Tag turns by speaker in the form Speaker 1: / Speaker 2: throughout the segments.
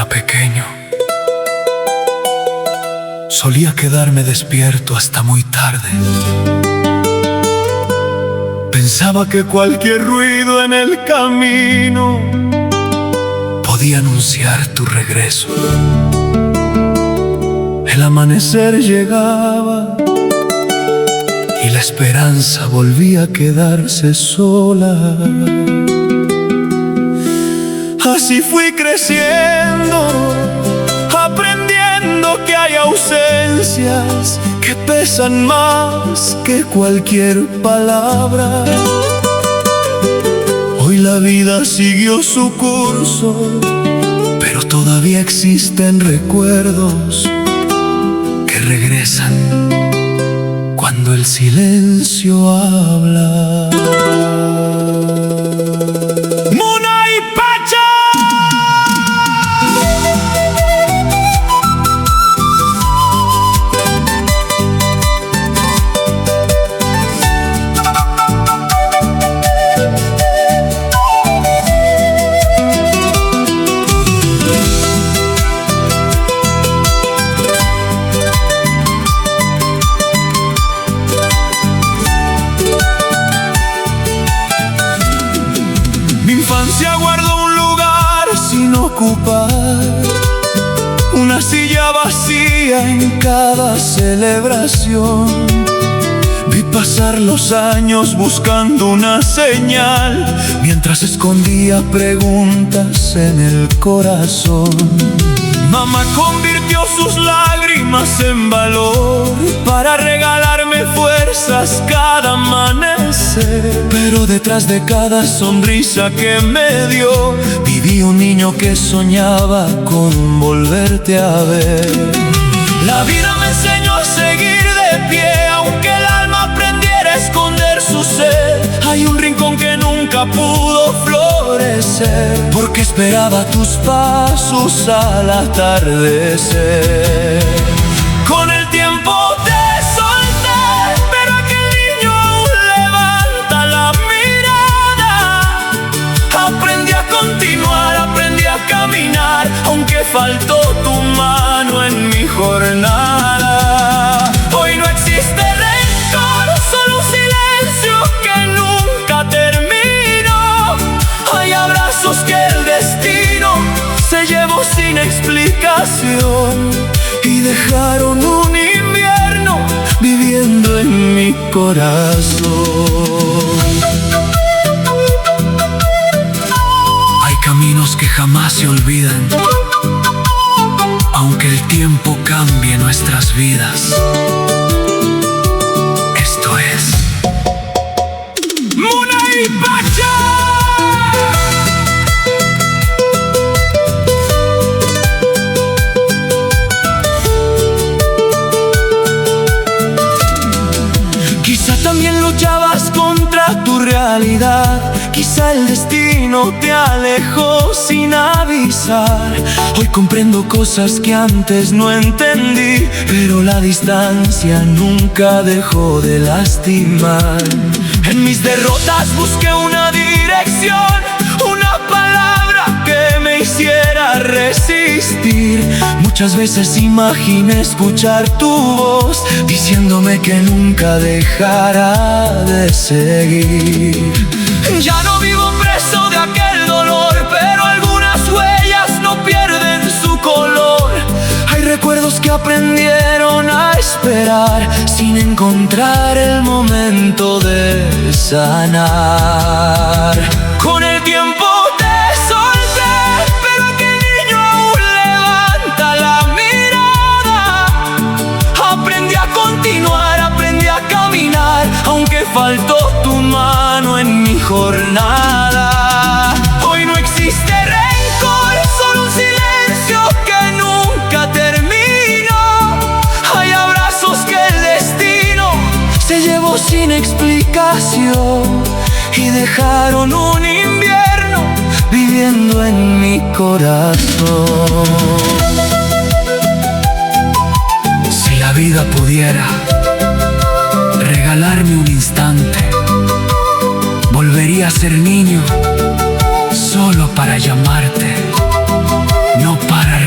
Speaker 1: era pequeño, solía quedarme despierto hasta muy tarde. Pensaba que cualquier ruido en el camino podía anunciar tu regreso. El amanecer llegaba y la esperanza volvía a quedarse sola. Así fui creciendo, aprendiendo que hay ausencias que pesan más que cualquier palabra. Hoy la vida siguió su curso, pero todavía existen recuerdos que regresan cuando el silencio habla. Mi infancia guardó un lugar sin ocupar, una silla vacía en cada celebración. Vi pasar los años buscando una señal, mientras escondía preguntas en el corazón. Mamá convirtió sus lágrimas en valor para regalarme fuerzas cada amanecer. Pero detrás de cada sonrisa que me dio, viví un niño que soñaba con volverte a ver. La vida me enseñó a seguir de pie, aunque el alma aprendiera a esconder su sed. Hay un rincón que nunca pudo florecer, porque esperaba tus pasos al atardecer. Con el tiempo te solté, pero aquel niño aún levanta la mirada. Aprendí a continuar, aprendí a caminar, aunque faltó tu mano en mi jornada. Hoy no existe rencor, solo un silencio que nunca terminó. Hay abrazos que el destino se llevó sin explicación y dejaron un invierno viviendo en mi corazón. Hay caminos que jamás se olvidan, aunque el tiempo cambie nuestras vidas. Esto es Muna y Pacha. Quizá también luchabas contra tu realidad, quizá el destino te alejó sin avisar. Hoy comprendo cosas que antes no entendí, pero la distancia nunca dejó de lastimar. En mis derrotas busqué una dirección, una palabra que me hiciera resistir. Muchas veces imaginé escuchar tu voz diciéndome que nunca dejara de seguir. Ya no vivo preso de aquel dolor, pero algunas huellas no pierden su color. Hay recuerdos que aprendieron a esperar sin encontrar el momento de sanar. Con el tiempo te solté, pero aquel niño aún levanta la mirada. Aprendí a continuar, aprendí a caminar, aunque faltó tu mano en mi jornada. Hoy no existe rencor, solo un silencio que nunca terminó. Hay abrazos que el destino se llevó sin explicación y dejaron un invierno viviendo en mi corazón. Si la vida pudiera regalarme un instante, volvería a ser niño solo para llamarte, no para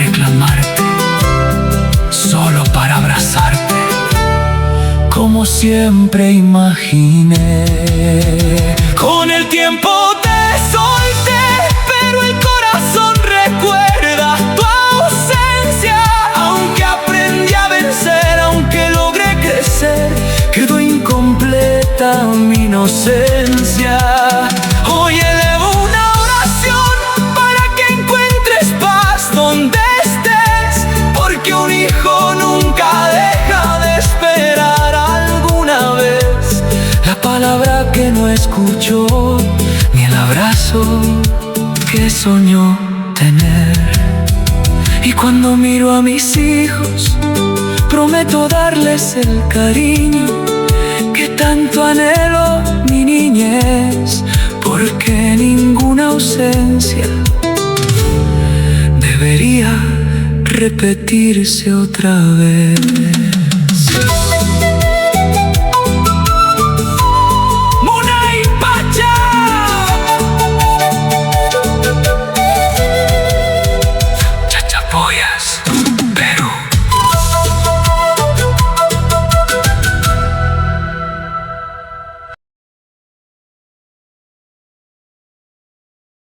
Speaker 1: siempre imaginé. Con el tiempo te solté, pero el corazón recuerda tu ausencia. Aunque aprendí a vencer, aunque logré crecer, quedó incompleta mi inocencia. Hoy elevo una oración para que encuentres paz donde estés, porque un hijo nunca deja de esperar alguna vez la palabra que no escuchó, ni el abrazo que soñó tener. Y cuando miro a mis hijos, prometo darles el cariño que tanto anhelo mi niñez, porque ninguna ausencia debería repetirse otra vez.